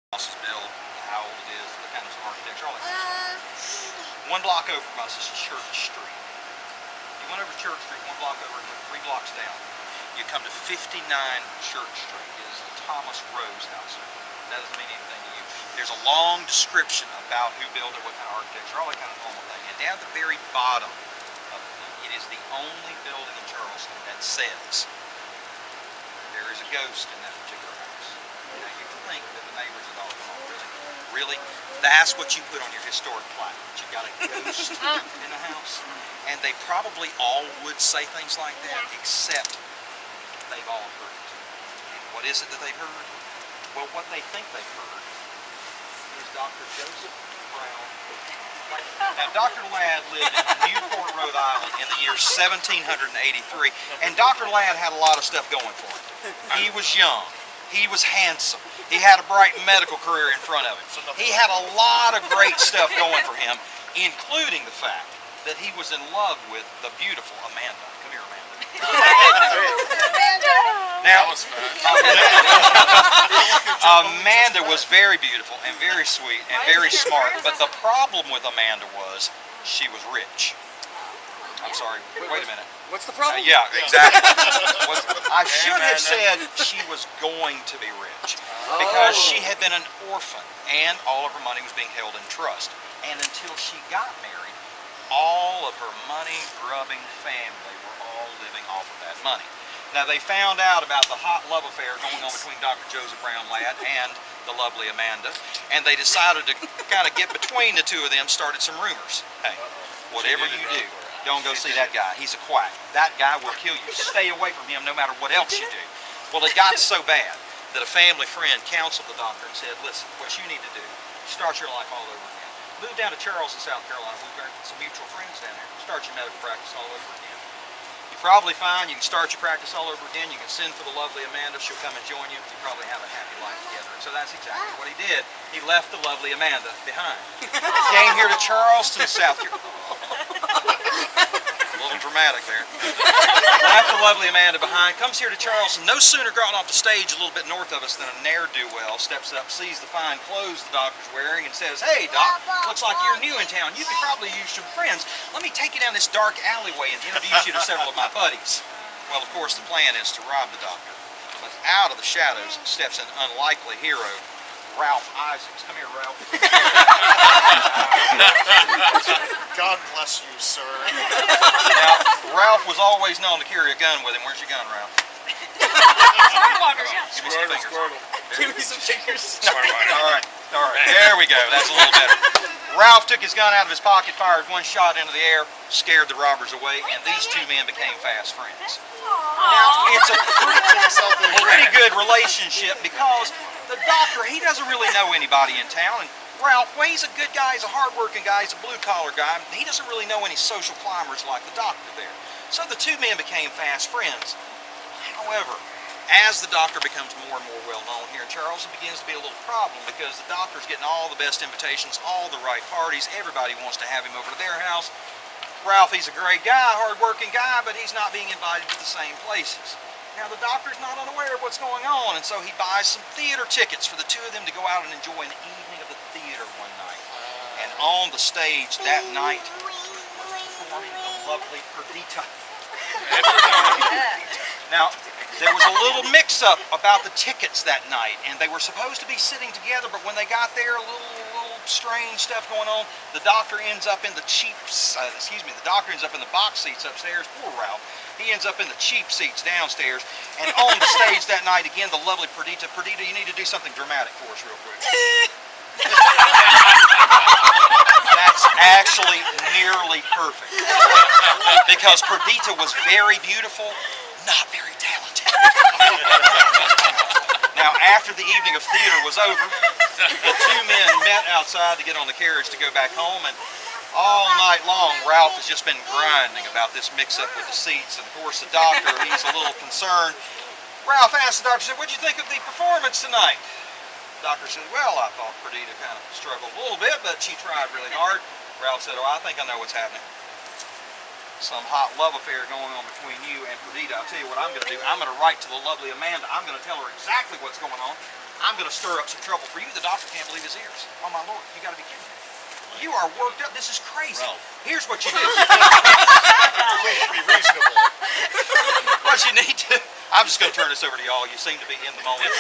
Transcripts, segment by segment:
house is built, how old it is, the kind of architecture, all that kind of stuff. One block over from us is Church Street. You went over Church Street, one block over, 3 blocks down. You come to 59 Church Street. It is the Thomas Rose house. That doesn't mean anything to you. There's a long description about who built it, what kind of architecture, all that kind of normal thing. And down at the very bottom of the thing, it is the only building in Charleston that says there is a ghost in that particular house. Now you can think that the neighbors are all, come on, really? That's what you put on your historic plaque. You got a ghost in the house. And they probably all would say things like that, except they've all heard it. And what is it that they've heard? Well, what they think they've heard is Dr. Joseph Brown. Now, Dr. Ladd lived in Newport, Rhode Island in the year 1783, and Dr. Ladd had a lot of stuff going for him. He was young. He was handsome. He had a bright medical career in front of him. He had a lot of great stuff going for him, including the fact that he was in love with the beautiful Amanda. Come here, Amanda. Now, Amanda was very beautiful and very sweet and very smart, but the problem with Amanda was she was rich. I'm sorry, wait a minute. What's the problem? Yeah, exactly. I should have said she was going to be rich, because she had been an orphan and all of her money was being held in trust. And until she got married, all of her money-grubbing family were all living off of that money. Now, they found out about the hot love affair going on between Dr. Joseph Brown Ladd and the lovely Amanda, and they decided to kind of get between the two of them, started some rumors. Hey, whatever you do, don't go see that guy. He's a quack. That guy will kill you. Stay away from him no matter what else you do. Well, it got so bad that a family friend counseled the doctor and said, listen, what you need to do, start your life all over again. Move down to Charleston, South Carolina. We've got some mutual friends down there. Start your medical practice all over again. You're probably fine. You can start your practice all over again. You can send for the lovely Amanda. She'll come and join you. You probably have a happy life together. And so that's exactly what he did. He left the lovely Amanda behind. Came here to Charleston, South Carolina. A little dramatic there. Left the lovely Amanda behind, comes here to Charleston. No sooner got off the stage a little bit north of us than a ne'er-do-well steps up, sees the fine clothes the doctor's wearing, and says, hey, Doc, looks like you're new in town. You could probably use some friends. Let me take you down this dark alleyway and introduce you to several of my buddies. Well, of course, the plan is to rob the doctor. But out of the shadows steps an unlikely hero, Ralph Isaacs. Come here, Ralph. God bless you, sir. Now, Ralph was always known to carry a gun with him. Where's your gun, Ralph? Give me some fingers. Give me some fingers. All right. There we go. That's a little better. Ralph took his gun out of his pocket, fired one shot into the air, scared the robbers away, and these two men became fast friends. Now, it's a pretty good relationship because the doctor, he doesn't really know anybody in town, and Ralph, well, he's a good guy, he's a hard-working guy, he's a blue-collar guy. He doesn't really know any social climbers like the doctor there. So the two men became fast friends. However, as the doctor becomes more and more well-known here in Charleston, it begins to be a little problem because the doctor's getting all the best invitations, all the right parties. Everybody wants to have him over to their house. Ralph, he's a great guy, hard-working guy, but he's not being invited to the same places. Now, the doctor's not unaware of what's going on, and so he buys some theater tickets for the two of them to go out and enjoy an evening of the theater one night. And on the stage that night was performing the lovely Perdita. Now, there was a little mix-up about the tickets that night, and they were supposed to be sitting together, but when they got there, a little strange stuff going on. The doctor ends up in the the doctor ends up in the box seats upstairs. Poor Ralph. He ends up in the cheap seats downstairs, and on the stage that night, again, the lovely Perdita. Perdita, you need to do something dramatic for us real quick. That's actually nearly perfect. Because Perdita was very beautiful, not very talented. Now, after the evening of theater was over, the two men met outside to get on the carriage to go back home, and all night long, Ralph has just been grinding about this mix-up with the seats, and of course the doctor, he's a little concerned. Ralph asked the doctor, said, what'd you think of the performance tonight? The doctor said, well, I thought Perdita kind of struggled a little bit, but she tried really hard. Ralph said, oh, I think I know what's happening. some hot love affair going on between you and Perdita. I'll tell you what I'm going to do. I'm going to write to the lovely Amanda. I'm going to tell her exactly what's going on. I'm going to stir up some trouble for you. The doctor can't believe his ears. Oh, my Lord, you got to be kidding me. You are worked up. This is crazy. Ralph. Here's what you do. Please be reasonable. What you need to... I'm just going to turn this over to y'all. You seem to be in the moment.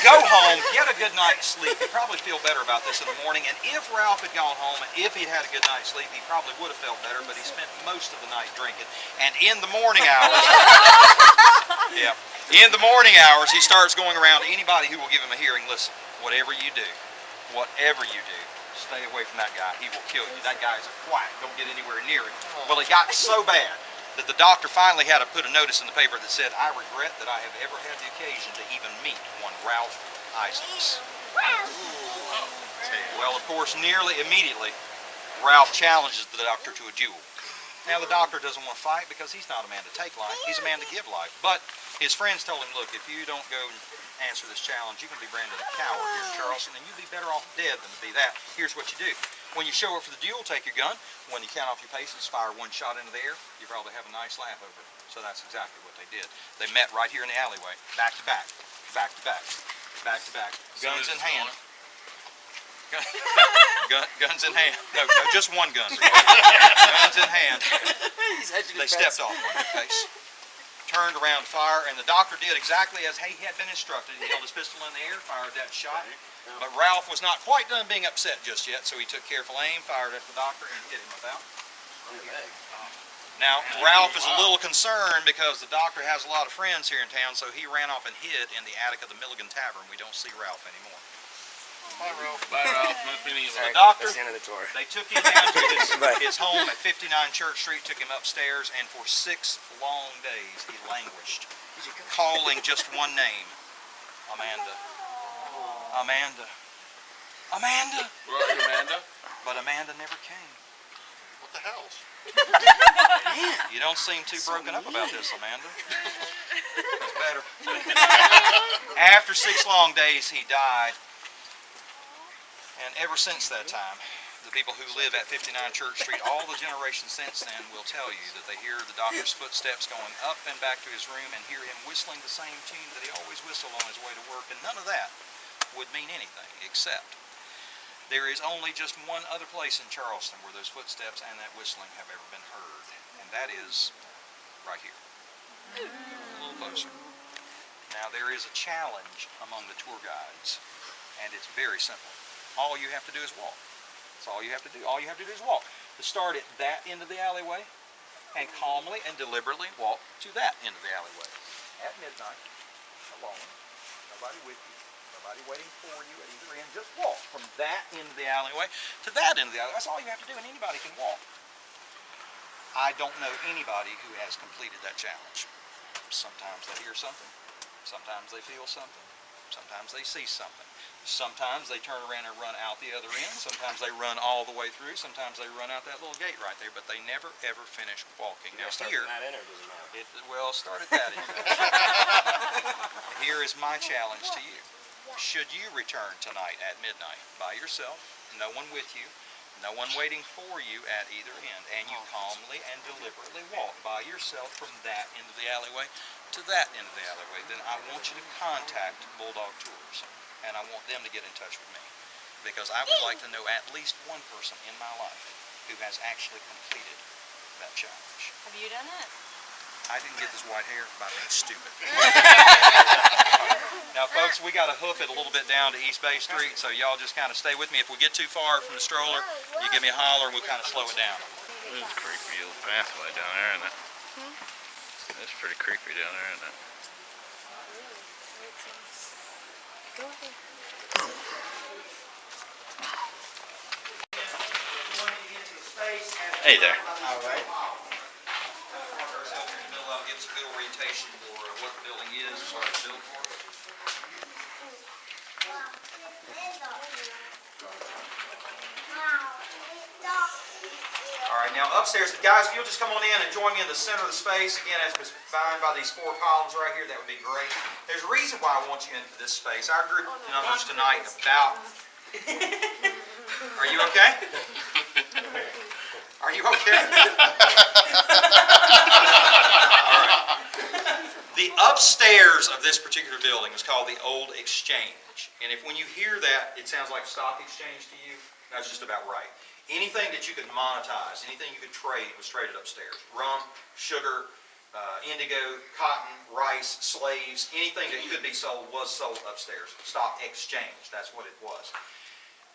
Go home, get a good night's sleep. You'd probably feel better about this in the morning. And if Ralph had gone home, and if he'd had a good night's sleep, he probably would have felt better, but he spent most of the night drinking. And in the morning hours, yeah, in the morning hours, he starts going around to anybody who will give him a hearing. Listen, whatever you do, stay away from that guy. He will kill you. That guy is a quack. Don't get anywhere near him. Well, it got so bad that the doctor finally had to put a notice in the paper that said, I regret that I have ever had the occasion to even meet one Ralph Isaacs. Well, of course, nearly immediately, Ralph challenges the doctor to a duel. Now, the doctor doesn't want to fight because he's not a man to take life. He's a man to give life. But his friends told him, look, if you don't go and answer this challenge, you can be branded a coward here in Charleston, and you'd be better off dead than to be that. Here's what you do. When you show up for the duel, take your gun. When you count off your paces, fire one shot into the air. You probably have a nice laugh over it. So that's exactly what they did. They met right here in the alleyway, back to back, back to back, back to back, guns in hand. Guns in hand. No, just one gun. Guns in hand. They stepped off one pace, turned around to fire, and the doctor did exactly as he had been instructed. He held his pistol in the air, fired that shot. But Ralph was not quite done being upset just yet, so he took careful aim, fired at the doctor, and hit him without. Now, Ralph is a little concerned because the doctor has a lot of friends here in town, so he ran off and hid in the attic of the Milligan Tavern. We don't see Ralph anymore. Bye, Ralph. Bye, Ralph. Nice meeting you. The doctor, That's the end of the tour. they took him down to his home at 59 Church Street, took him upstairs, and for 6 long days he languished, calling just one name, Amanda. Amanda. Amanda! Where are you, Amanda? But Amanda never came. What the hell? You don't seem too broken up about this, Amanda. That's better. After 6 long days, he died. And ever since that time, the people who live at 59 Church Street, all the generations since then, will tell you that they hear the doctor's footsteps going up and back to his room and hear him whistling the same tune that he always whistled on his way to work. And none of that would mean anything, except there is only just one other place in Charleston where those footsteps and that whistling have ever been heard. And that is right here. A little closer. Now, there is a challenge among the tour guides, and it's very simple. All you have to do is walk. That's all you have to do. All you have to do is walk. To start at that end of the alleyway and calmly and deliberately walk to that end of the alleyway. At midnight, alone, nobody with you, nobody waiting for you at either end. Just walk from that end of the alleyway to that end of the alleyway. That's all you have to do, and anybody can walk. I don't know anybody who has completed that challenge. Sometimes they hear something. Sometimes they feel something. Sometimes they see something. Sometimes they turn around and run out the other end. Sometimes they run all the way through. Sometimes they run out that little gate right there. But they never, ever finish walking. Now here, that in or does it matter? well, start at that end. Here is my challenge to you. Should you return tonight at midnight by yourself, no one with you, no one waiting for you at either end, and you calmly and deliberately walk by yourself from that end of the alleyway to that end of the alleyway, then I want you to contact Bulldog Tours, and I want them to get in touch with me, because I would like to know at least one person in my life who has actually completed that challenge. Have you done it? I didn't get this white hair by being stupid. Now, folks, we got to hoof it a little bit down to East Bay Street, so y'all just kind of stay with me. If we get too far from the stroller, you give me a holler and we'll kind of slow it down. This is a creepy little pathway down there, isn't it? It's pretty creepy down there, isn't it? Go ahead. Hey there. All right. Give us a good orientation for what the building is, what it's built for. All right, now upstairs, guys, if you'll just come on in and join me in the center of the space, again, as defined by these 4 columns right here, that would be great. There's a reason why I want you into this space. Our group numbers tonight about... Are you okay? Are Are you okay? The upstairs of this particular building is called the Old Exchange. And if when you hear that, it sounds like stock exchange to you, that's just about right. Anything that you could monetize, anything you could trade was traded upstairs. Rum, sugar, indigo, cotton, rice, slaves, anything that could be sold was sold upstairs. Stock exchange, that's what it was.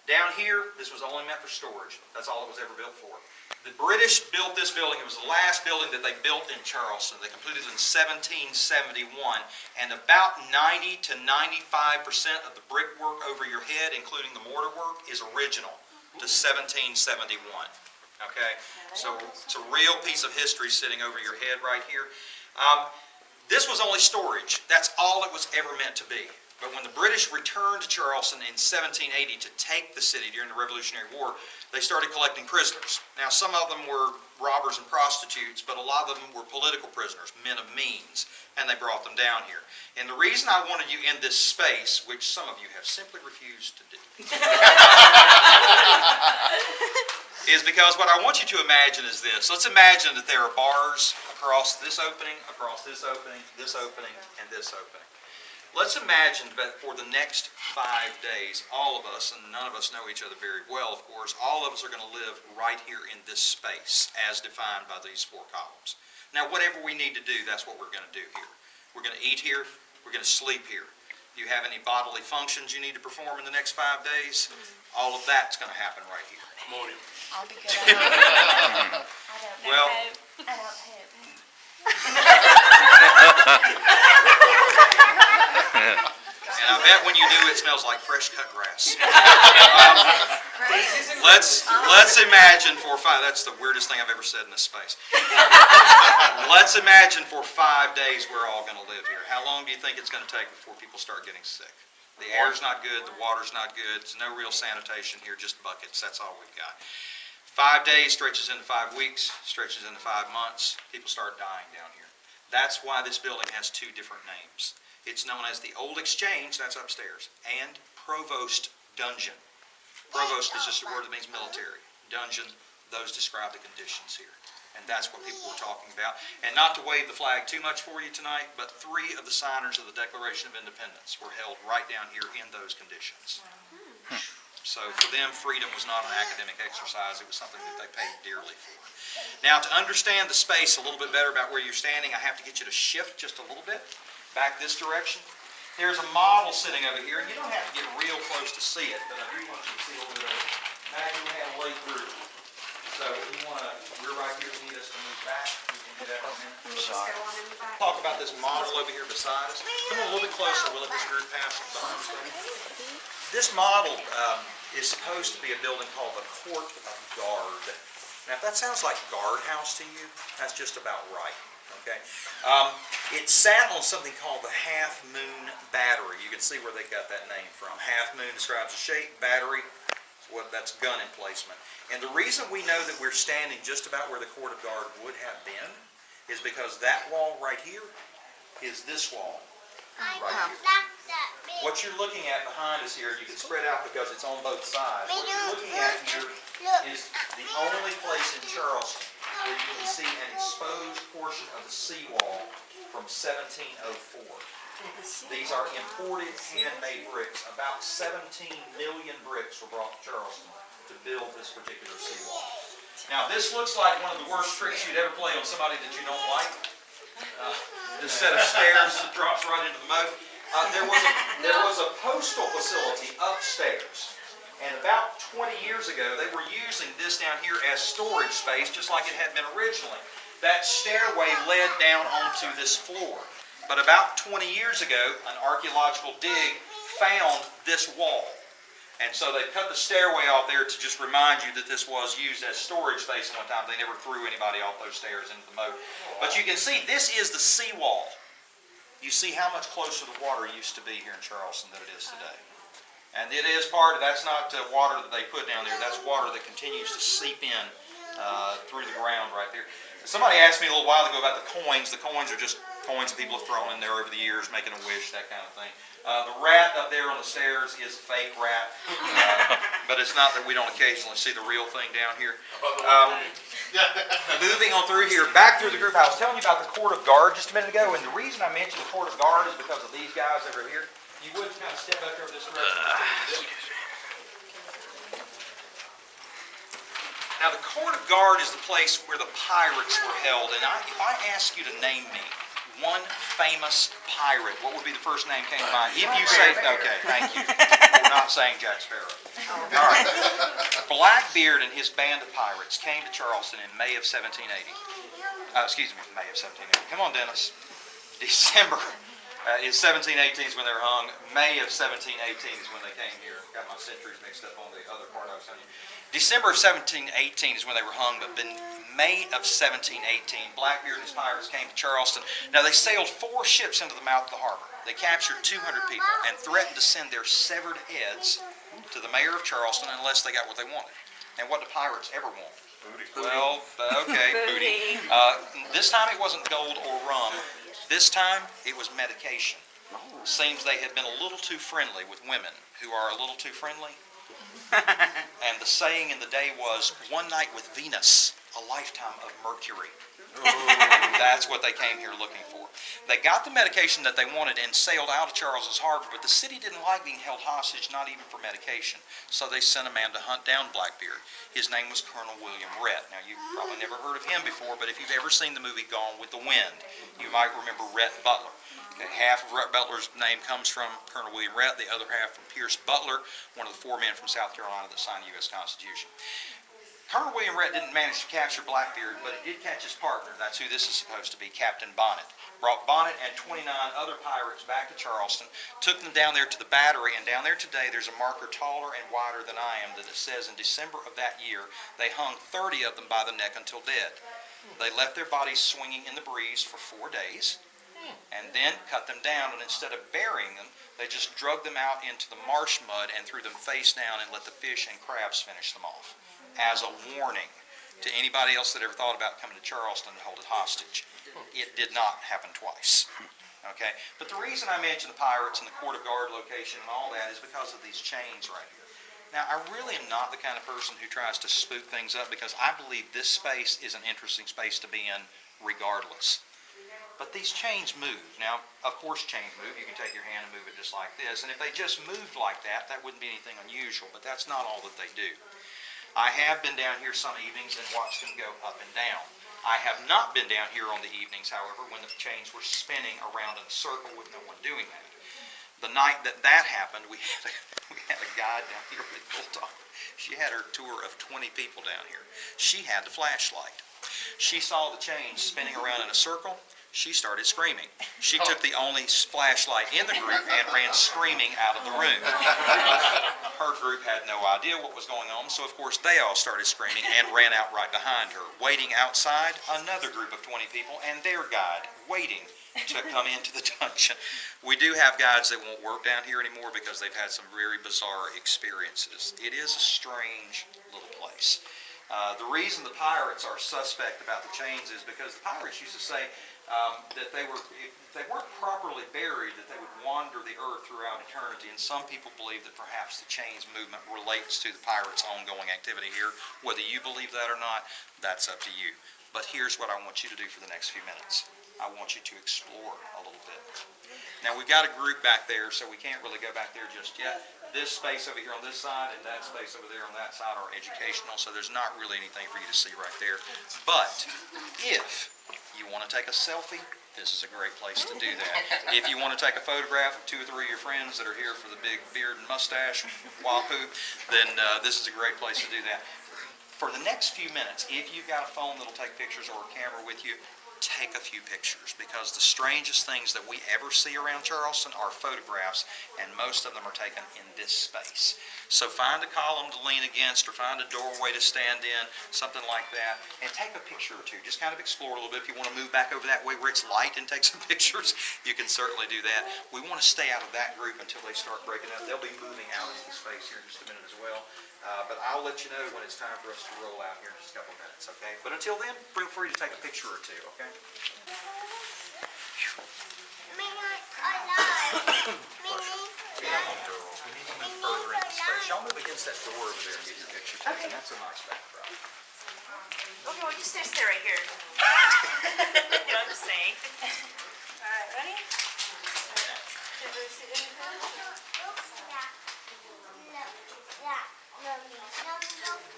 Down here, this was only meant for storage. That's all it was ever built for. The British built this building. It was the last building that they built in Charleston. They completed it in 1771, and about 90 to 95% of the brickwork over your head, including the mortar work, is original to 1771. Okay? So it's a real piece of history sitting over your head right here. This was only storage. That's all it was ever meant to be. But when the British returned to Charleston in 1780 to take the city during the Revolutionary War, they started collecting prisoners. Now, some of them were robbers and prostitutes, but a lot of them were political prisoners, men of means, and they brought them down here. And the reason I wanted you in this space, which some of you have simply refused to do, is because what I want you to imagine is this. Let's imagine that there are bars across this opening, this opening, and this opening. Let's imagine that for the next 5 days, all of us, and none of us know each other very well, of course, all of us are going to live right here in this space as defined by these 4 columns. Now, whatever we need to do, that's what we're going to do here. We're going to eat here. We're going to sleep here. Do you have any bodily functions you need to perform in the next 5 days? All of that's going to happen right here. I'll be good. I don't know. Well, I don't hope. And I bet when you do, it smells like fresh cut grass. Let's imagine for 5. That's the weirdest thing I've ever said in this space. Let's imagine for 5 days we're all going to live here. How long do you think it's going to take before people start getting sick? The air's not good. The water's not good. There's no real sanitation here. Just buckets. That's all we've got. 5 days stretches into 5 weeks. Stretches into 5 months. People start dying down here. That's why this building has 2 different names. It's known as the Old Exchange, that's upstairs, and Provost Dungeon. Provost is just a word that means military. Dungeon, those describe the conditions here. And that's what people were talking about. And not to wave the flag too much for you tonight, but 3 of the signers of the Declaration of Independence were held right down here in those conditions. So for them, freedom was not an academic exercise. It was something that they paid dearly for. Now, to understand the space a little bit better about where you're standing, I have to get you to shift just a little bit back this direction. There's a model sitting over here, and you don't have to get real close to see it, but I do want you to see a little bit of it. Imagine we had a way through. So if you want to, we're right here, you need us to move back, we can do that in a minute. Talk about this model over here beside us. Come on a little bit closer, we'll let this group pass behind us. This model is supposed to be a building called the Court of Guard. Now, if that sounds like guardhouse to you, that's just about right. Okay, it sat on something called the Half Moon Battery. You can see where they got that name from. Half moon describes a shape. Battery, that's gun emplacement. And the reason we know that we're standing just about where the Court of Guard would have been is because that wall right here is this wall right here. What you're looking at behind us here, you can spread out because it's on both sides. What you're looking at here is the only place in Charleston where you can see an exposed portion of the seawall from 1704. These are imported handmade bricks. About 17 million bricks were brought to Charleston to build this particular seawall. Now, this looks like one of the worst tricks you'd ever play on somebody that you don't like. This set of stairs that drops right into the moat. There was a postal facility upstairs. And about 20 years ago, they were using this down here as storage space, just like it had been originally. That stairway led down onto this floor. But about 20 years ago, an archaeological dig found this wall. And so they cut the stairway off there to just remind you that this was used as storage space at one time. They never threw anybody off those stairs into the moat. But you can see, this is the seawall. You see how much closer the water used to be here in Charleston than it is today. And it is that's not water that they put down there. That's water that continues to seep in through the ground right there. Somebody asked me a little while ago about the coins. The coins are just coins that people have thrown in there over the years, making a wish, that kind of thing. The rat up there on the stairs is a fake rat, but it's not that we don't occasionally see the real thing down here. Moving on through here, back through the group. I was telling you about the court of guard just a minute ago, and the reason I mentioned the court of guard is because of these guys over here. You would kind of step back over this direction. Now, the court of guard is the place where the pirates were held, and if I ask you to name me one famous pirate, what would be the first name came to mind? If you say, okay, thank you. We're not saying Jack Sparrow. All right. Blackbeard and his band of pirates came to Charleston in May of 1780. May of 1780. Come on, Dennis. December is 1718 is when they were hung. May of 1718 is when they came here. Got my centuries mixed up on the other part I was telling you. December of 1718 is when they were hung, but in May of 1718, Blackbeard and his pirates came to Charleston. Now, they sailed 4 ships into the mouth of the harbor. They captured 200 people and threatened to send their severed heads to the mayor of Charleston unless they got what they wanted. And what do pirates ever want? Booty. Well, okay, booty. This time it wasn't gold or rum. This time it was medication. Seems they had been a little too friendly with women who are a little too friendly. And the saying in the day was, one night with Venus, a lifetime of Mercury. That's what they came here looking for. They got the medication that they wanted and sailed out of Charles's harbor, but the city didn't like being held hostage, not even for medication. So they sent a man to hunt down Blackbeard. His name was Colonel William Rhett. Now, you've probably never heard of him before, but if you've ever seen the movie Gone with the Wind, you might remember Rhett Butler. Okay, half of Rhett Butler's name comes from Colonel William Rhett, the other half from Pierce Butler, one of the 4 men from South Carolina that signed the U.S. Constitution. Colonel William Rhett didn't manage to capture Blackbeard, but he did catch his partner. That's who this is supposed to be, Captain Bonnet. Brought Bonnet and 29 other pirates back to Charleston, took them down there to the battery, and down there today there's a marker taller and wider than I am that it says in December of that year they hung 30 of them by the neck until dead. They left their bodies swinging in the breeze for 4 days, and then cut them down, and instead of burying them, they just drug them out into the marsh mud and threw them face down and let the fish and crabs finish them off, as a warning to anybody else that ever thought about coming to Charleston to hold it hostage. It did not happen twice. Okay? But the reason I mention the pirates and the court of guard location and all that is because of these chains right here. Now, I really am not the kind of person who tries to spook things up, because I believe this space is an interesting space to be in regardless. But these chains move. Now, of course chains move. You can take your hand and move it just like this. And if they just moved like that, that wouldn't be anything unusual. But that's not all that they do. I have been down here some evenings and watched them go up and down. I have not been down here on the evenings, however, when the chains were spinning around in a circle with no one doing that. The night that happened, we had a guide down here at Bulldog. She had her tour of 20 people down here. She had the flashlight. She saw the chains spinning around in a circle. She started screaming. She took the only flashlight in the group and ran screaming out of the room. Her group had no idea what was going on, so of course they all started screaming and ran out right behind her. Waiting outside, another group of 20 people and their guide waiting to come into the dungeon. We do have guides that won't work down here anymore because they've had some very bizarre experiences. It is a strange little place. The reason the pirates are suspect about the chains is because the pirates used to say that if they weren't properly buried, that they would wander the earth throughout eternity. And some people believe that perhaps the chains movement relates to the pirates' ongoing activity here. Whether you believe that or not, that's up to you. But here's what I want you to do for the next few minutes. I want you to explore a little bit. Now, we've got a group back there, so we can't really go back there just yet. This space over here on this side and that space over there on that side are educational, so there's not really anything for you to see right there. But if you want to take a selfie, this is a great place to do that. If you want to take a photograph of 2 or 3 of your friends that are here for the big beard and mustache wahoo, then this is a great place to do that. For the next few minutes, if you've got a phone that'll take pictures or a camera with you, take a few pictures, because the strangest things that we ever see around Charleston are photographs, and most of them are taken in this space. So find a column to lean against, or find a doorway to stand in, something like that, and take a picture or two. Just kind of explore a little bit. If you want to move back over that way where it's light and take some pictures, you can certainly do that. We want to stay out of that group until they start breaking up. They'll be moving out into the space here in just a minute as well. But I'll let you know when it's time for us to roll out here in just a couple of minutes, okay? But until then, feel free to take a picture or two, okay? We need to move further into space. Y'all move against that door over there and get your picture taken. That's a nice backdrop. Okay, well, you stay right here. I'm just saying. All right, ready?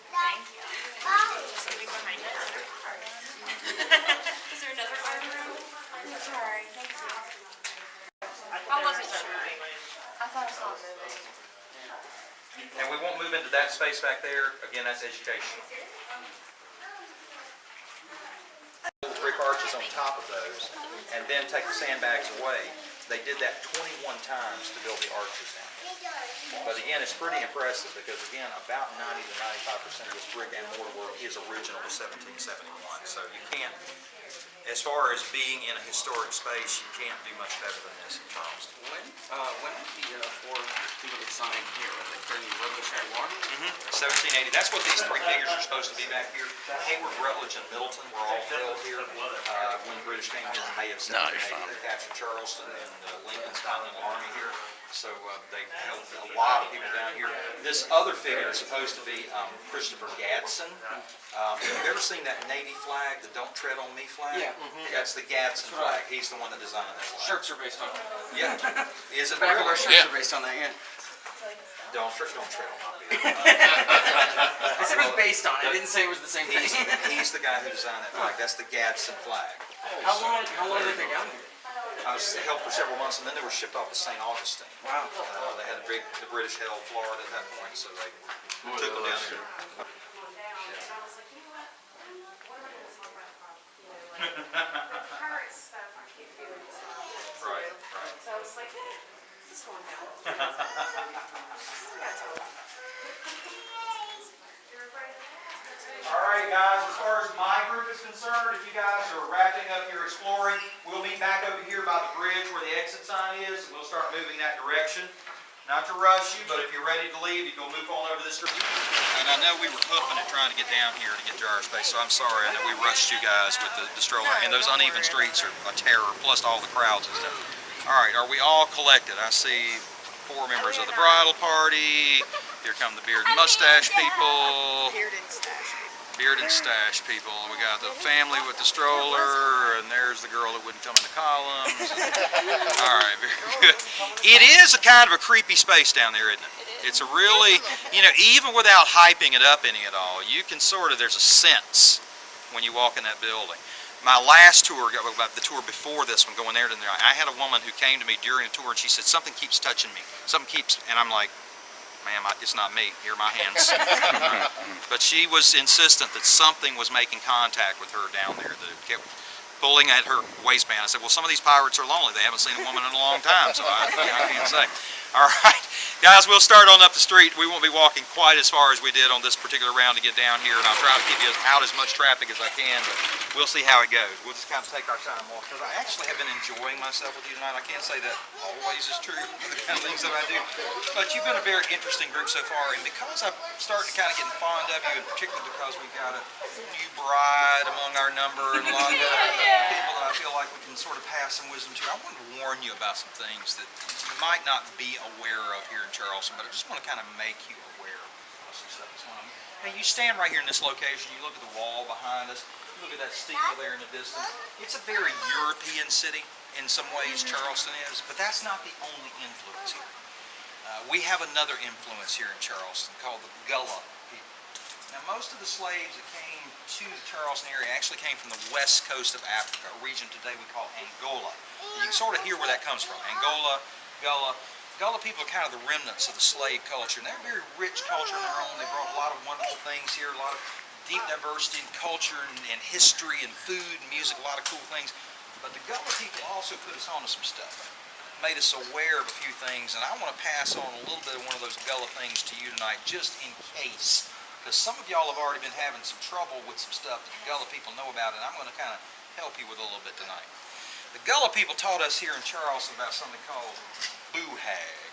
Thank you. Something behind us. Is there another arm room? I'm sorry. Thank you. How was it moving? I thought I saw it moving. And we won't move into that space back there. Again, that's education. Brick arches on top of those, and then take the sandbags away. They did that 21 times to build the arches down here. But again, it's pretty impressive because again, about 90 to 95% of this brick and mortar work is original to 1771. So you can't, as far as being in a historic space, you can't do much better than this in Charleston. When did the four people get signed here? During the Revolutionary War? 1780. That's what these three figures are supposed to be back here. Hayward, Rutledge, and Middleton were all held here when the British came here in May of 1780. They captured Charleston and Lincoln's Continental Army here. So they held a lot of people down here. This other figure is supposed to be Christopher Gadsden. Have you ever seen that Navy flag, the "Don't Tread on Me" flag? Yeah. That's the Gadsden flag. He's the one that designed that flag. Shirts are based on it. Yeah. Is it Back of really? our shirts are based on that, yeah. Don't tread on me. I said it was based on it. I didn't say it was the same thing. He's the guy who designed that flag. That's the Gadsden flag. How long have they been down here? I was held for several months, and then they were shipped off to St. Augustine. Wow. They had the British held Florida at that point, so they took them down here. Right, right. So I was like, this is going down. All right, guys, as far as my group is concerned, if you guys are wrapping up your exploring, we'll meet back over here by the bridge where the exit sign is, and we'll start moving that direction. Not to rush you, but if you're ready to leave, you can move on over this street. And I know we were hoofing it trying to get down here to get to our space, so I'm sorry. I know we rushed you guys with the stroller, and those uneven streets are a terror, plus all the crowds and stuff. All right, are we all collected? I see 4 members of the bridal party. Here come the beard and mustache people. Beard and stash people. We got the family with the stroller, and there's the girl that wouldn't come in the columns. All right, very good. It is a kind of a creepy space down there, isn't it? It's a really, you know, even without hyping it up any at all, you can sort of, there's a sense when you walk in that building. My last tour, about the tour before this one, going there to there, I had a woman who came to me during a tour, and she said, something keeps touching me. Something keeps, and I'm like, ma'am, it's not me. Here are my hands. But she was insistent that something was making contact with her down there, that it kept pulling at her waistband. I said, well, some of these pirates are lonely. They haven't seen a woman in a long time, so I can't say. All right, guys, we'll start on up the street. We won't be walking quite as far as we did on this particular round to get down here, and I'll try to keep you out as much traffic as I can, but we'll see how it goes. We'll just kind of take our time walk, because I actually have been enjoying myself with you tonight. I can't say that always is true for the kind of things that I do, but you've been a very interesting group so far, and because I'm starting to kind of get fond of you, and particularly because we've got a new bride among our number, and a lot of people that I feel like we can sort of pass some wisdom to, I wanted to warn you about some things that you might not be aware of here in Charleston, but I just want to kind of make you aware of some stuff that's going on. Hey, you stand right here in this location, you look at the wall behind us, you look at that steeple there in the distance. It's a very European city in some ways, Charleston is, but that's not the only influence here. We have another influence here in Charleston called the Gullah people. Now, most of the slaves that came to the Charleston area actually came from the west coast of Africa, a region today we call Angola. And you can sort of hear where that comes from. Angola, Gullah. Gullah people are kind of the remnants of the slave culture, and they're a very rich culture on their own. They brought a lot of wonderful things here, a lot of deep diversity in culture and history and food and music, a lot of cool things. But the Gullah people also put us on to some stuff, made us aware of a few things, and I want to pass on a little bit of one of those Gullah things to you tonight, just in case, because some of y'all have already been having some trouble with some stuff that the Gullah people know about, and I'm going to kind of help you with a little bit tonight. The Gullah people taught us here in Charleston about something called boo hag.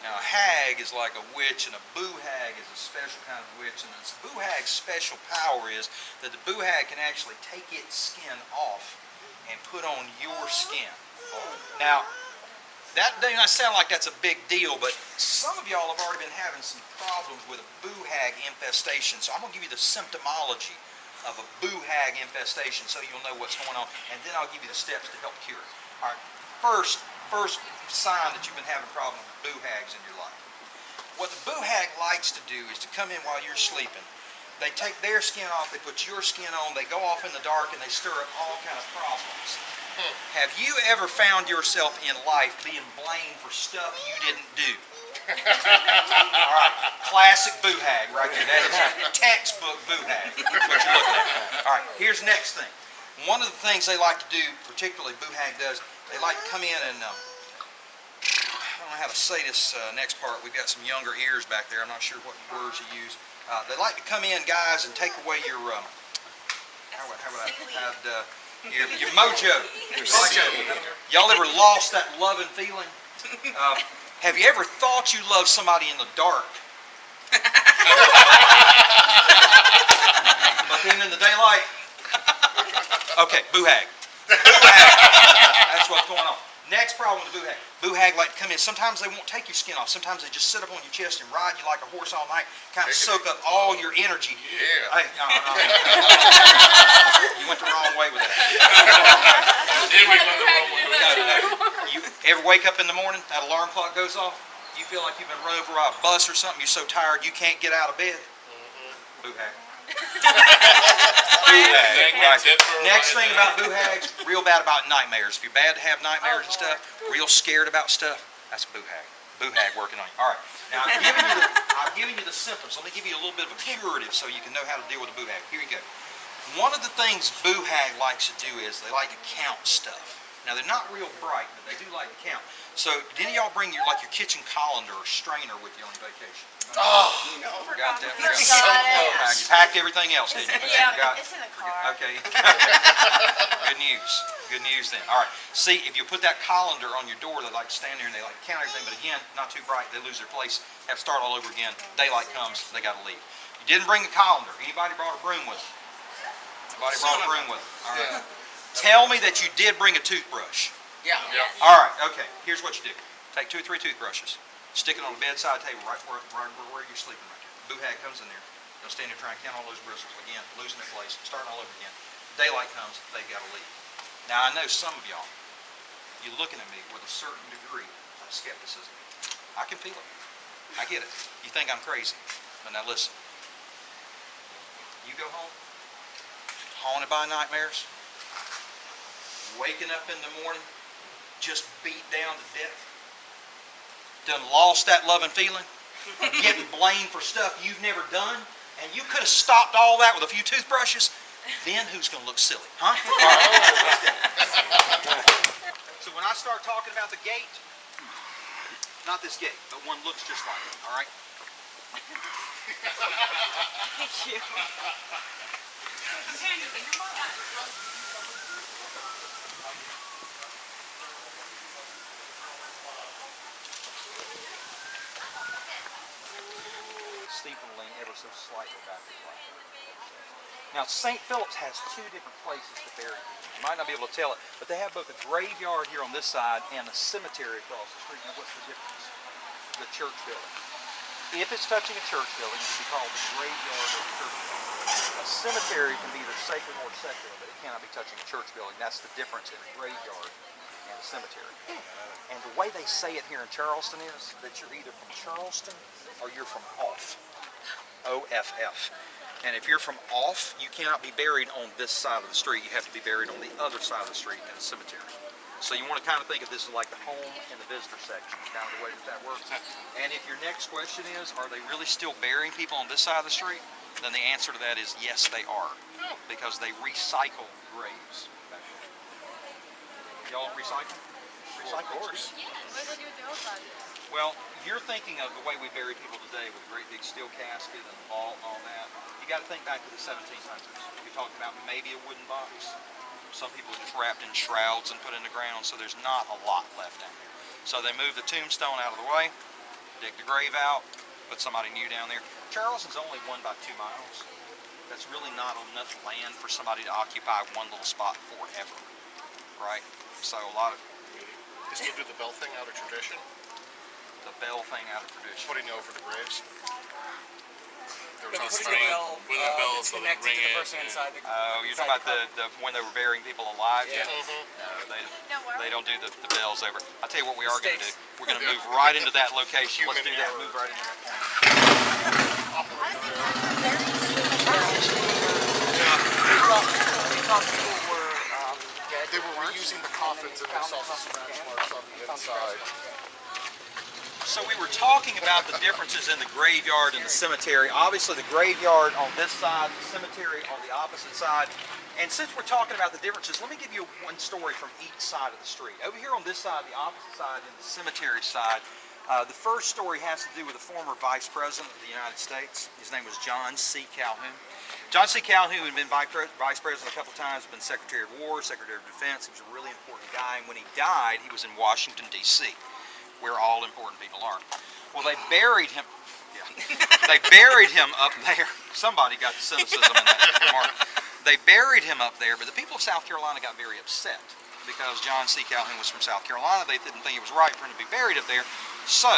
Now, a hag is like a witch, and a boo hag is a special kind of witch, and the boo hag's special power is that the boo hag can actually take its skin off and put on your skin. Now, That may not sound like that's a big deal, but some of y'all have already been having some problems with a boo hag infestation. So I'm going to give you the symptomology of a boo hag infestation so you'll know what's going on, and then I'll give you the steps to help cure it. All right, first sign that you've been having problems with boo hags in your life. What the boo hag likes to do is to come in while you're sleeping. They take their skin off, they put your skin on, they go off in the dark, and they stir up all kind of problems. Have you ever found yourself in life being blamed for stuff you didn't do? All right, classic boo hag right there. That is textbook boo hag, what you're looking at. All right, here's the next thing. One of the things they like to do, particularly boo hag does, they like to come in and, I don't know how to say this next part. We've got some younger ears back there. I'm not sure what words you use. They like to come in, guys, and take away your, how would I add, your mojo. Y'all ever lost that loving feeling? Have you ever thought you loved somebody in the dark? But then in the daylight? Okay, boo hag. Boo hag. That's what's going on. Next problem with the boo hag. Boo hag like to come in. Sometimes they won't take your skin off. Sometimes they just sit up on your chest and ride you like a horse all night, kind of soak up all your energy. Yeah. Hey, no. You went the wrong way with that. You ever wake up in the morning, that alarm clock goes off, you feel like you've been run over by a bus or something, you're so tired you can't get out of bed? Boo hag. Boo hag, right. Next thing about boo hags, real bad about nightmares. If you're bad to have nightmares and stuff, real scared about stuff, that's boo hag. Boo hag working on you. All right. Now I've given you the symptoms. Let me give you a little bit of a curative so you can know how to deal with a boo hag. Here you go. One of the things boo hag likes to do is they like to count stuff. Now they're not real bright, but they do like to count. So did any of y'all bring your kitchen colander or strainer with you on vacation? Oh, No. Forgot that. You Forgot. got it. You packed everything else, didn't you? Yeah, Forgot. it's in the car. Okay. Good news. Good news then. All right. See, if you put that colander on your door, they like to stand there and they like to count everything. But again, not too bright. They lose their place. Have to start all over again. Daylight comes. They got to leave. You didn't bring a colander. Anybody brought a broom with them? Anybody brought a broom with them? All right. Tell me that you did bring a toothbrush. Yeah. All right. Okay. Here's what you do. Take 2 or 3 toothbrushes. Stick it on the bedside table right where you're sleeping right there. Boo hag comes in there. They'll stand there trying to count all those bristles. Again, losing their place, starting all over again. Daylight comes, they've got to leave. Now, I know some of y'all, you're looking at me with a certain degree of skepticism. I can feel it. I get it. You think I'm crazy. But now listen. You go home, haunted by nightmares, waking up in the morning, just beat down to death, done lost that loving feeling, getting blamed for stuff you've never done, and you could have stopped all that with a few toothbrushes, then who's going to look silly, huh? All right. So when I start talking about the gate, not this gate, but one looks just like it, all right? Thank you. Steeple lean ever so slightly back this way. Now, St. Philip's has 2 different places to bury people. You might not be able to tell it, but they have both a graveyard here on this side and a cemetery across the street. Now, what's the difference? The church building. If it's touching a church building, it can be called the graveyard or the church building. A cemetery can be either sacred or secular, but it cannot be touching a church building. That's the difference in a graveyard and a cemetery. And the way they say it here in Charleston is that you're either from Charleston or you're from off. O-F-F. And if you're from off, you cannot be buried on this side of the street. You have to be buried on the other side of the street in a cemetery. So you want to kind of think of this as like the home and the visitor section, kind of the way that works. And if your next question is, are they really still burying people on this side of the street? Then the answer to that is yes, they are. Because they recycle graves. Y'all recycle? Of course. What do they do with the old bodies? Well, you're thinking of the way we bury people today with a great big steel casket and vault and all that. You got to think back to the 1700s. You're talking about maybe a wooden box. Some people are just wrapped in shrouds and put in the ground, so there's not a lot left down there. So they move the tombstone out of the way, dig the grave out, put somebody new down there. Charleston's only 1 by 2 miles. That's really not enough land for somebody to occupy one little spot forever, right? So a lot of They still do the bell thing out of tradition, The bell thing out of tradition. putting over the graves. There was Putting also the bell, with a bell it's so they connected ring to the it person and- inside the. Oh, you're talking about the when they were burying people alive? Yeah. No, No, where they are don't do the bells over. I'll tell you what we are going to do. Stakes. We're going to move right into that location. Let's do that. Move right into that corner. We thought people were dead. They were reusing the coffins and they saw some scratch marks on the inside. So we were talking about the differences in the graveyard and the cemetery. Obviously the graveyard on this side, the cemetery on the opposite side. And since we're talking about the differences, let me give you one story from each side of the street. Over here on this side, the opposite side, in the cemetery side, the first story has to do with a former vice president of the United States. His name was John C. Calhoun. John C. Calhoun had been vice president a couple times, been Secretary of War, Secretary of Defense. He was a really important guy. And when he died, he was in Washington, D.C., where all important people are. Well, they buried him. Yeah, they buried him up there. Somebody got the cynicism in that remark. They buried him up there, but the people of South Carolina got very upset because John C. Calhoun was from South Carolina. They didn't think it was right for him to be buried up there. So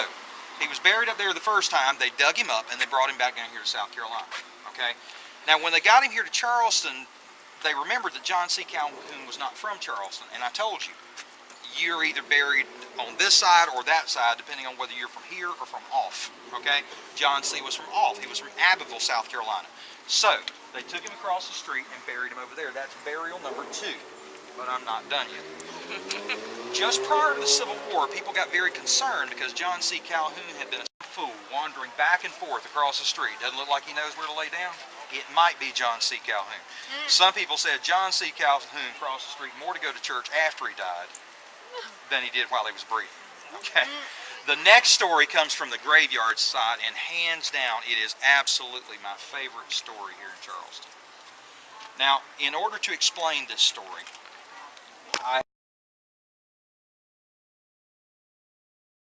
he was buried up there the first time. They dug him up and they brought him back down here to South Carolina. Okay. Now, when they got him here to Charleston, they remembered that John C. Calhoun was not from Charleston, and I told you, you're either buried on this side or that side, depending on whether you're from here or from off, okay? John C. was from off. He was from Abbeville, South Carolina. So, they took him across the street and buried him over there. That's burial number 2, but I'm not done yet. Just prior to the Civil War, people got very concerned because John C. Calhoun had been a fool wandering back and forth across the street. Doesn't look like he knows where to lay down. It might be John C. Calhoun. Some people said John C. Calhoun crossed the street more to go to church after he died than he did while he was breathing. Okay. The next story comes from the graveyard side, and hands down, it is absolutely my favorite story here in Charleston. Now, in order to explain this story,